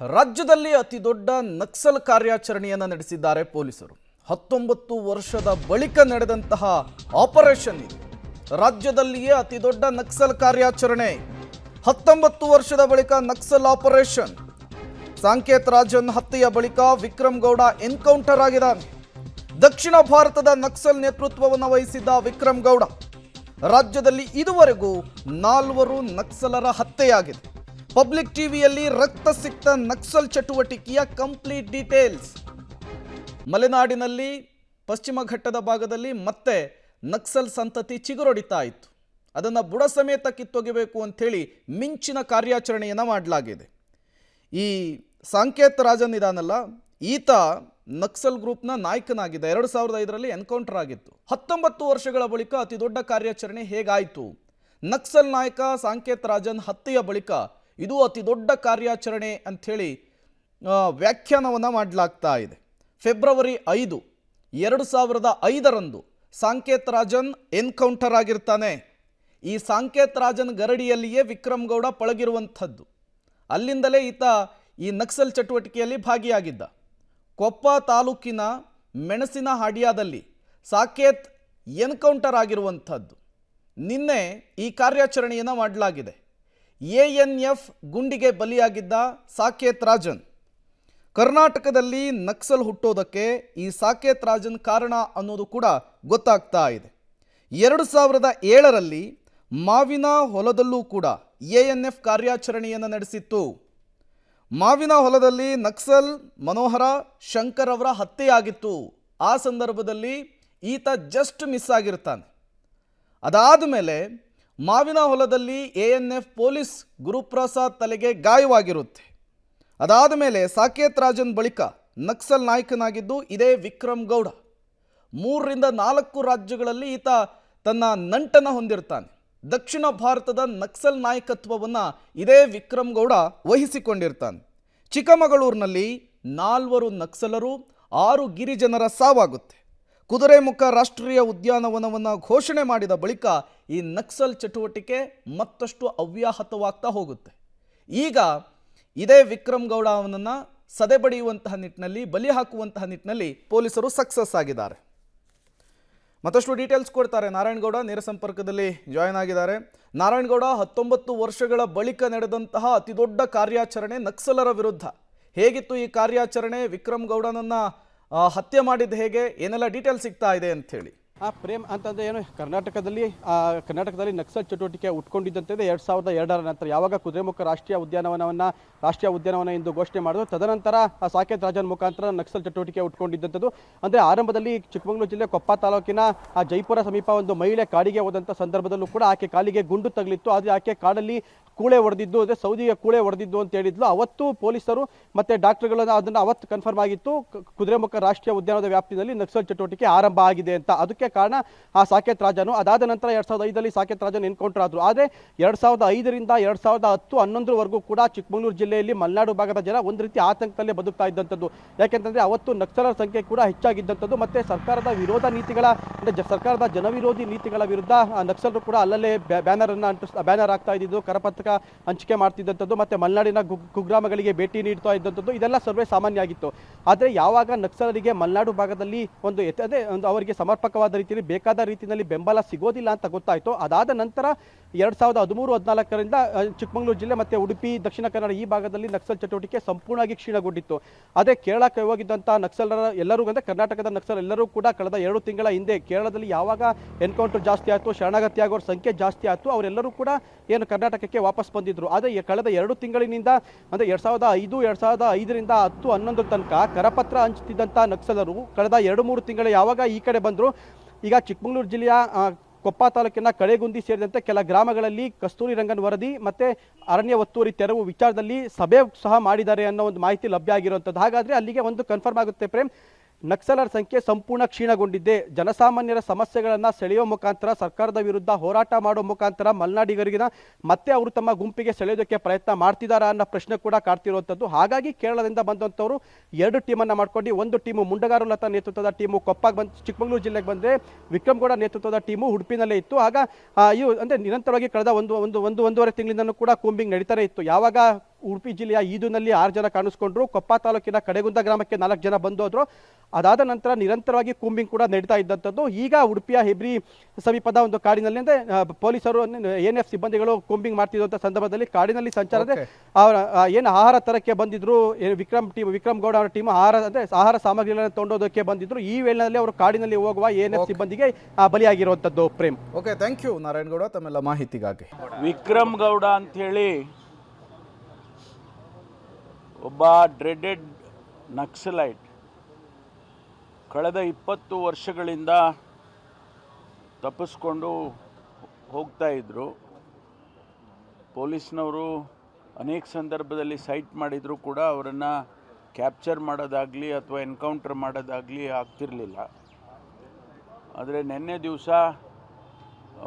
ರಾಜ್ಯದಲ್ಲಿ ಅತಿ ದೊಡ್ಡ ನಕ್ಸಲ್ ಕಾರ್ಯಾಚರಣೆಯನ್ನು ನಡೆಸಿದ್ದಾರೆ ಪೊಲೀಸರು. 19 ವರ್ಷದ ಬಳಿಕ ನಡೆದಂತಹ ಆಪರೇಷನ್ ಇದು. ರಾಜ್ಯದಲ್ಲಿಯೇ ಅತಿ ದೊಡ್ಡ ನಕ್ಸಲ್ ಕಾರ್ಯಾಚರಣೆ. 19 ವರ್ಷದ ಬಳಿಕ ನಕ್ಸಲ್ ಆಪರೇಷನ್. ಸಾಂಕೇತ್ ರಾಜನ್ ಹತ್ಯೆಯ ಬಳಿಕ ವಿಕ್ರಮ್ ಗೌಡ ಎನ್ಕೌಂಟರ್ ಆಗಿದ್ದಾನೆ. ದಕ್ಷಿಣ ಭಾರತದ ನಕ್ಸಲ್ ನೇತೃತ್ವವನ್ನು ವಹಿಸಿದ್ದ ವಿಕ್ರಮ್ ಗೌಡ. ರಾಜ್ಯದಲ್ಲಿ ಇದುವರೆಗೂ 4 ನಕ್ಸಲರ ಹತ್ಯೆಯಾಗಿದೆ. ಪಬ್ಲಿಕ್ ಟಿವಿಯಲ್ಲಿ ರಕ್ತಸಿಕ್ತ ನಕ್ಸಲ್ ಚಟುವಟಿಕೆಯ ಕಂಪ್ಲೀಟ್ ಡೀಟೇಲ್ಸ್. ಮಲೆನಾಡಿನಲ್ಲಿ ಪಶ್ಚಿಮ ಘಟ್ಟದ ಭಾಗದಲ್ಲಿ ಮತ್ತೆ ನಕ್ಸಲ್ ಸಂತತಿ ಚಿಗುರೊಡಿತಾ ಇತ್ತು. ಅದನ್ನು ಬುಡ ಸಮೇತ ಕಿತ್ತೊಗೆಬೇಕು ಅಂಥೇಳಿ ಮಿಂಚಿನ ಕಾರ್ಯಾಚರಣೆಯನ್ನು ಮಾಡಲಾಗಿದೆ. ಈ ಸಾಂಕೇತ್ ರಾಜನ್ ಇದಾನಲ್ಲ, ಈತ ನಕ್ಸಲ್ ಗ್ರೂಪ್ನ ನಾಯಕನಾಗಿದ್ದ. 2005ರಲ್ಲಿ ಎನ್ಕೌಂಟರ್ ಆಗಿತ್ತು. 19 ವರ್ಷಗಳ ಬಳಿಕ ಅತಿ ದೊಡ್ಡ ಕಾರ್ಯಾಚರಣೆ ಹೇಗಾಯಿತು? ನಕ್ಸಲ್ ನಾಯಕ ಸಾಂಕೇತ್ ರಾಜನ್ ಹತ್ಯೆಯ ಬಳಿಕ ಇದು ಅತಿ ದೊಡ್ಡ ಕಾರ್ಯಾಚರಣೆ ಅಂಥೇಳಿ ವ್ಯಾಖ್ಯಾನವನ್ನು ಮಾಡಲಾಗ್ತಾ ಇದೆ. ಫೆಬ್ರವರಿ 5, 2005ರಂದು ಸಾಂಕೇತ್ ರಾಜನ್ ಎನ್ಕೌಂಟರ್ ಆಗಿರ್ತಾನೆ. ಈ ಸಾಂಕೇತ್ ರಾಜನ್ ಗರಡಿಯಲ್ಲಿಯೇ ವಿಕ್ರಮ್ ಗೌಡ ಪಳಗಿರುವಂಥದ್ದು. ಅಲ್ಲಿಂದಲೇ ಈತ ಈ ನಕ್ಸಲ್ ಚಟುವಟಿಕೆಯಲ್ಲಿ ಭಾಗಿಯಾಗಿದ್ದ. ಕೊಪ್ಪ ತಾಲೂಕಿನ ಮೆಣಸಿನ ಹಾಡಿಯಾದಲ್ಲಿ ಸಾಕೇತ್ ಎನ್ಕೌಂಟರ್ ಆಗಿರುವಂಥದ್ದು. ನಿನ್ನೆ ಈ ಕಾರ್ಯಾಚರಣೆಯನ್ನು ಮಾಡಲಾಗಿದೆ. ANF ಗುಂಡಿಗೆ ಬಲಿಯಾಗಿದ್ದ ಸಾಕೇತ್ ರಾಜನ್. ಕರ್ನಾಟಕದಲ್ಲಿ ನಕ್ಸಲ್ ಹುಟ್ಟೋದಕ್ಕೆ ಈ ಸಾಕೇತ್ ರಾಜನ್ ಕಾರಣ ಅನ್ನೋದು ಕೂಡ ಗೊತ್ತಾಗ್ತಾ ಇದೆ. 2007ರಲ್ಲಿ ಮಾವಿನ ಹೊಲದಲ್ಲೂ ಕೂಡ ANF ಕಾರ್ಯಾಚರಣೆಯನ್ನು ನಡೆಸಿತ್ತು. ಮಾವಿನ ಹೊಲದಲ್ಲಿ ನಕ್ಸಲ್ ಮನೋಹರ ಶಂಕರ್ ಅವರ ಹತ್ಯೆಯಾಗಿತ್ತು. ಆ ಸಂದರ್ಭದಲ್ಲಿ ಈತ ಜಸ್ಟ್ ಮಿಸ್ ಆಗಿರ್ತಾನೆ. ಅದಾದ ಮೇಲೆ ಮಾವಿನ ಹೊಲದಲ್ಲಿ ANF ಪೊಲೀಸ್ ಗುರುಪ್ರಸಾದ್ ತಲೆಗೆ ಗಾಯವಾಗಿರುತ್ತೆ. ಅದಾದ ಮೇಲೆ ಸಾಕೇತ್ ರಾಜನ್ ಬಳಿಕ ನಕ್ಸಲ್ ನಾಯಕನಾಗಿದ್ದು ಇದೇ ವಿಕ್ರಮ್ ಗೌಡ. 3ರಿಂದ 4 ರಾಜ್ಯಗಳಲ್ಲಿ ಈತ ತನ್ನ ನಂಟನ್ನು ಹೊಂದಿರ್ತಾನೆ. ದಕ್ಷಿಣ ಭಾರತದ ನಕ್ಸಲ್ ನಾಯಕತ್ವವನ್ನು ಇದೇ ವಿಕ್ರಮ್ ಗೌಡ ವಹಿಸಿಕೊಂಡಿರ್ತಾನೆ. ಚಿಕ್ಕಮಗಳೂರಿನಲ್ಲಿ 4 ನಕ್ಸಲರು, 6 ಗಿರಿಜನರ ಸಾವಾಗುತ್ತೆ. ಕುದುರೆಮುಖ ರಾಷ್ಟ್ರೀಯ ಉದ್ಯಾನವನವನ್ನು ಘೋಷಣೆ ಮಾಡಿದ ಬಳಿಕ ಈ ನಕ್ಸಲ್ ಚಟುವಟಿಕೆ ಮತ್ತಷ್ಟು ಅವ್ಯಾಹತವಾಗ್ತಾ ಹೋಗುತ್ತೆ. ಈಗ ಇದೇ ವಿಕ್ರಮ್ ಗೌಡ ಅವನನ್ನು ಸದೆಬಡಿಯುವಂತಹ ನಿಟ್ಟಿನಲ್ಲಿ, ಬಲಿ ಹಾಕುವಂತಹ ನಿಟ್ಟಿನಲ್ಲಿ ಪೊಲೀಸರು ಸಕ್ಸಸ್ ಆಗಿದ್ದಾರೆ. ಮತ್ತಷ್ಟು ಡೀಟೇಲ್ಸ್ ಕೊಡ್ತಾರೆ ನಾರಾಯಣಗೌಡ, ನೇರ ಸಂಪರ್ಕದಲ್ಲಿ ಜಾಯ್ನ್ ಆಗಿದ್ದಾರೆ. ನಾರಾಯಣಗೌಡ, 19 ವರ್ಷಗಳ ಬಳಿಕ ನಡೆದಂತಹ ಅತಿ ದೊಡ್ಡ ಕಾರ್ಯಾಚರಣೆ ನಕ್ಸಲರ ವಿರುದ್ಧ. ಹೇಗಿತ್ತು ಈ ಕಾರ್ಯಾಚರಣೆ? ವಿಕ್ರಮ್ ಗೌಡನನ್ನು ಹತ್ಯೆ ಮಾಡಿದ್ದು ಹೇಗೆ? ಏನೆಲ್ಲ ಡೀಟೇಲ್ಸ್ ಸಿಗ್ತಾ ಇದೆ ಅಂತ ಹೇಳಿ. ಪ್ರೇಮ್ ಅಂತಂದರೆ ಏನು, ಕರ್ನಾಟಕದಲ್ಲಿ ನಕ್ಸಲ್ ಚಟುವಟಿಕೆ ಉಟ್ಕೊಂಡಿದ್ದಂಥದ್ದು 2002ರ ನಂತರ, ಯಾವಾಗ ಕುದುರೆಮುಖ ರಾಷ್ಟ್ರೀಯ ಉದ್ಯಾನವನ ಎಂದು ಘೋಷಣೆ ಮಾಡಿದ್ರು. ತದನಂತರ ಸಾಕೇತ್ ರಾಜನ್ ಮುಖಾಂತರ ನಕ್ಸಲ್ ಚಟುವಟಿಕೆ ಉಟ್ಕೊಂಡಿದ್ದಂಥದ್ದು. ಅಂದರೆ ಆರಂಭದಲ್ಲಿ ಚಿಕ್ಕಮಗಳೂರು ಜಿಲ್ಲೆ ಕೊಪ್ಪ ತಾಲೂಕಿನ ಜೈಪುರ ಸಮೀಪ ಒಂದು ಮಹಿಳೆ ಕಾಡಿಗೆ ಹೋದಂಥ ಸಂದರ್ಭದಲ್ಲೂ ಕೂಡ ಆಕೆ ಕಾಲಿಗೆ ಗುಂಡು ತಗಲಿತ್ತು. ಆದರೆ ಆಕೆ ಕಾಡಲ್ಲಿ ಕೂಳೆ ಹೊಡೆದಿದ್ದು, ಅಂದರೆ ಸೌದಿಯ ಕೂಳೆ ಹೊಡೆದಿದ್ದು ಅಂತ ಹೇಳಿದ್ಲು. ಅವತ್ತು ಪೊಲೀಸರು ಮತ್ತು ಡಾಕ್ಟರ್ಗಳನ್ನು ಅದನ್ನು ಅವತ್ತು ಕನ್ಫರ್ಮ್ ಆಗಿತ್ತು, ಕುದುರೆಮುಖ ರಾಷ್ಟ್ರೀಯ ಉದ್ಯಾನದ ವ್ಯಾಪ್ತಿಯಲ್ಲಿ ನಕ್ಸಲ್ ಚಟುವಟಿಕೆ ಆರಂಭ ಆಗಿದೆ ಅಂತ. ಅದಕ್ಕೆ ಕಾರಣ ಆ ಸಾಕೇತ್ ರಾಜನು. ಅದಾದ ನಂತರ 2005ರಲ್ಲಿ ಸಾಕೇತ್ ರಾಜನ್ ಎನ್ಕೌಂಟರ್ ಆದರು. ಆದರೆ 2005ರಿಂದ 2010, 2011ವರೆಗೂ ಕೂಡ ಚಿಕ್ಕಮಗಳೂರು ಜಿಲ್ಲೆಯಲ್ಲಿ ಮಲೆನಾಡು ಭಾಗದ ಜನ ಒಂದು ರೀತಿ ಆತಂಕದಲ್ಲೇ ಬದುಕ್ತಾ ಇದ್ದಂಥದ್ದು. ಯಾಕೆಂತಂದರೆ ಅವತ್ತು ನಕ್ಸಲರ ಸಂಖ್ಯೆ ಕೂಡ ಹೆಚ್ಚಾಗಿದ್ದಂಥದ್ದು. ಮತ್ತು ಸರ್ಕಾರದ ವಿರೋಧ ನೀತಿಗಳ, ಅಂದರೆ ಸರ್ಕಾರದ ಜನವಿರೋಧಿ ನೀತಿಗಳ ವಿರುದ್ಧ ನಕ್ಸಲರು ಕೂಡ ಅಲ್ಲಲ್ಲೇ ಬ್ಯಾನರ್ ಆಗ್ತಾ ಇದ್ದಿದ್ದು, ಕರಪತ್ರಕ ಹಂಚಿಕೆ ಮಾಡ್ತಿದ್ದಂಥದ್ದು, ಮತ್ತು ಮಲೆನಾಡಿನ ಕುಗ್ರಾಮಗಳಿಗೆ ಭೇಟಿ ನೀಡ್ತಾ ಇದ್ದಂಥದ್ದು, ಇದೆಲ್ಲ ಸರ್ವೇ ಸಾಮಾನ್ಯ ಆಗಿತ್ತು. ಆದರೆ ಯಾವಾಗ ನಕ್ಸಲರಿಗೆ ಮಲೆನಾಡು ಭಾಗದಲ್ಲಿ ಒಂದು ಅವರಿಗೆ ಸಮರ್ಪಕವಾದ ರೀತಿಯಲ್ಲಿ, ಬೇಕಾದ ರೀತಿಯಲ್ಲಿ ಬೆಂಬಲ ಸಿಗೋದಿಲ್ಲ ಅಂತ ಗೊತ್ತಾಯಿತು, ಅದಾದ ನಂತರ 2013-14ರಿಂದ ಚಿಕ್ಕಮಗಳೂರು ಜಿಲ್ಲೆ ಮತ್ತು ಉಡುಪಿ, ದಕ್ಷಿಣ ಕನ್ನಡ ಈ ಭಾಗದಲ್ಲಿ ನಕ್ಸಲ್ ಚಟುವಟಿಕೆ ಸಂಪೂರ್ಣವಾಗಿ ಕ್ಷೀಣಗೊಂಡಿತ್ತು. ಅದೇ ಕೇರಳಕ್ಕೆ ಹೋಗಿದ್ದಂಥ ನಕ್ಸಲರ ಎಲ್ಲರೂ, ಅಂದರೆ ಕರ್ನಾಟಕದ ನಕ್ಸಲ್ ಎಲ್ಲರೂ ಕೂಡ ಕಳೆದ 2 ತಿಂಗಳ ಹಿಂದೆ ಕೇರಳದಲ್ಲಿ ಯಾವಾಗ ಎನ್ಕೌಂಟರ್ ಜಾಸ್ತಿ ಆಯಿತು, ಶರಣಾಗತಿ ಆಗೋರ ಸಂಖ್ಯೆ ಜಾಸ್ತಿ ಆಯಿತು, ಅವರೆಲ್ಲರೂ ಕೂಡ ಏನು ಕರ್ನಾಟಕಕ್ಕೆ ವಾಪಸ್ ಬಂದಿದ್ರು. ಆದರೆ ಕಳೆದ 2 ತಿಂಗಳಿನಿಂದ, ಅಂದರೆ 2005ರಿಂದ 10-11 ತನಕ ಕರಪತ್ರ ಹಂಚುತ್ತಿದ್ದಂಥ ನಕ್ಸಲರು ಕಳೆದ 2-3 ತಿಂಗಳು ಯಾವಾಗ ಈ ಕಡೆ ಬಂದರು, ಈಗ ಚಿಕ್ಕಮಗಳೂರು ಜಿಲ್ಲೆಯ ಕೊಪ್ಪ ತಾಲೂಕಿನ ಕಳೆಗುಂದಿ ಸೇರಿದಂತೆ ಕೆಲ ಗ್ರಾಮಗಳಲ್ಲಿ ಕಸ್ತೂರಿ ರಂಗನ್ ವರದಿ ಮತ್ತು ಅರಣ್ಯ ಒತ್ತುವರಿ ತೆರವು ವಿಚಾರದಲ್ಲಿ ಸಭೆ ಸಹ ಮಾಡಿದ್ದಾರೆ ಅನ್ನೋ ಒಂದು ಮಾಹಿತಿ ಲಭ್ಯ ಆಗಿರುವಂಥದ್ದು. ಹಾಗಾದರೆ ಅಲ್ಲಿಗೆ ಒಂದು ಕನ್ಫರ್ಮ್ ಆಗುತ್ತೆ ಪ್ರೇಮ್, ನಕ್ಸಲರ ಸಂಖ್ಯೆ ಸಂಪೂರ್ಣ ಕ್ಷೀಣಗೊಂಡಿದ್ದೆ. ಜನಸಾಮಾನ್ಯರ ಸಮಸ್ಯೆಗಳನ್ನು ಸೆಳೆಯುವ ಮುಖಾಂತರ, ಸರ್ಕಾರದ ವಿರುದ್ಧ ಹೋರಾಟ ಮಾಡುವ ಮುಖಾಂತರ ಮಲೆನಾಡಿಗರಿಗಿನ ಮತ್ತೆ ಅವರು ತಮ್ಮ ಗುಂಪಿಗೆ ಸೆಳೆಯೋದಕ್ಕೆ ಪ್ರಯತ್ನ ಮಾಡ್ತಿದ್ದಾರಾ ಅನ್ನೋ ಪ್ರಶ್ನೆ ಕೂಡ ಕಾಡ್ತಿರುವಂಥದ್ದು. ಹಾಗಾಗಿ ಕೇರಳದಿಂದ ಬಂದಂಥವರು 2 ಟೀಮನ್ನು ಮಾಡ್ಕೊಂಡು, ಒಂದು ಟೀಮು ಮುಂಡಗಾರು ಲತಾ ನೇತೃತ್ವದ ಟೀಮು ಕೊಪ್ಪಗೆ ಬಂದು ಚಿಕ್ಕಮಗಳೂರು ಜಿಲ್ಲೆಗೆ ಬಂದರೆ, ವಿಕ್ರಮ್ ಗೌಡ ನೇತೃತ್ವದ ಟೀಮು ಉಡುಪಿನಲ್ಲೇ ಇತ್ತು. ಆಗ ಇವು ಅಂದರೆ ನಿರಂತರವಾಗಿ ಕಳೆದ ಒಂದೂವರೆ ತಿಂಗಳಿಂದಲೂ ಕೂಡ ಕೂಂಬಿಂಗ್ ನಡೀತಾನೆ ಇತ್ತು. ಯಾವಾಗ ಉಡುಪಿ ಜಿಲ್ಲೆಯ ಈದುನಲ್ಲಿ 6 ಜನ ಕಾಣಿಸ್ಕೊಂಡ್ರು. ಕೊಪ್ಪ ತಾಲೂಕಿನ ಕಡೆಗುಂದ ಗ್ರಾಮಕ್ಕೆ 4 ಜನ ಬಂದು ಹೋದ್ರು. ಅದಾದ ನಂತರ ನಿರಂತರವಾಗಿ ಕೂಂಬಿಂಗ್ ಕೂಡ ನಡೀತಾ ಇದ್ದಂಥದ್ದು. ಈಗ ಉಡುಪಿಯ ಹೆಬ್ರಿ ಸಮೀಪದ ಒಂದು ಕಾಡಿನಲ್ಲಿ ಅಂದರೆ ಪೊಲೀಸರು ANF ಸಿಬ್ಬಂದಿಗಳು ಕೂಂಬಿಂಗ್ ಮಾಡ್ತಿದ್ದಂಥ ಸಂದರ್ಭದಲ್ಲಿ ಕಾಡಿನಲ್ಲಿ ಸಂಚಾರದ ಏನು ಆಹಾರ ತರಕ್ಕೆ ಬಂದಿದ್ರು, ವಿಕ್ರಮ್ ಗೌಡ ಅವರ ಟೀಮ್ ಆಹಾರ ಸಾಮಗ್ರಿಗಳನ್ನು ತೊಗೊಂಡೋದಕ್ಕೆ ಬಂದಿದ್ರು. ಈ ವೇಳೆಯಲ್ಲಿ ಅವರು ಕಾಡಿನಲ್ಲಿ ಹೋಗುವ ANF ಸಿಬ್ಬಂದಿಗೆ ಬಲಿಯಾಗಿರುವಂಥದ್ದು. Prem. Okay, thank you Narayana Gowda ತಮ್ಮೆಲ್ಲ ಮಾಹಿತಿಗಾಗಿ. ವಿಕ್ರಮ್ ಗೌಡ ಅಂಥೇಳಿ ಒಬ್ಬ ಡ್ರೆಡೆಡ್ ನಕ್ಸಲೈಟ್ ಕಳೆದ 20 ವರ್ಷಗಳಿಂದ ತಪ್ಪಿಸ್ಕೊಂಡು ಹೋಗ್ತಾ ಇದ್ದರು. ಪೊಲೀಸ್ನವರು ಅನೇಕ ಸಂದರ್ಭದಲ್ಲಿ ಸೈಟ್ ಮಾಡಿದರೂ ಕೂಡ ಅವರನ್ನು ಕ್ಯಾಪ್ಚರ್ ಮಾಡೋದಾಗಲಿ ಅಥವಾ ಎನ್ಕೌಂಟರ್ ಮಾಡೋದಾಗಲಿ ಆಗ್ತಿರಲಿಲ್ಲ. ಆದರೆ ನಿನ್ನೆ ದಿವಸ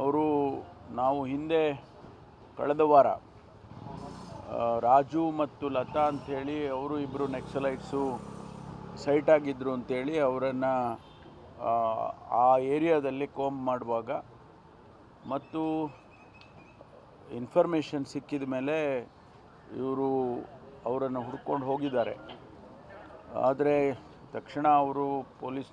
ಅವರು ನಾವು ಹಿಂದೆ ಕಳೆದ ವಾರ ರಾಜು ಮತ್ತು ಲತಾ ಅಂಥೇಳಿ ಅವರು ಇಬ್ಬರು ನಕ್ಸಲೈಟ್ಸು ಸೈಟ್ ಆಗಿದ್ದರು ಅಂಥೇಳಿ ಅವರನ್ನು ಆ ಏರಿಯಾದಲ್ಲಿ ಕೋಂಬ್ ಮಾಡುವಾಗ ಮತ್ತು ಇನ್ಫಾರ್ಮೇಷನ್ ಸಿಕ್ಕಿದ ಮೇಲೆ ಇವರು ಅವರನ್ನು ಹುಡ್ಕೊಂಡು ಹೋಗಿದ್ದಾರೆ. ಆದರೆ ತಕ್ಷಣ ಅವರು ಪೊಲೀಸ್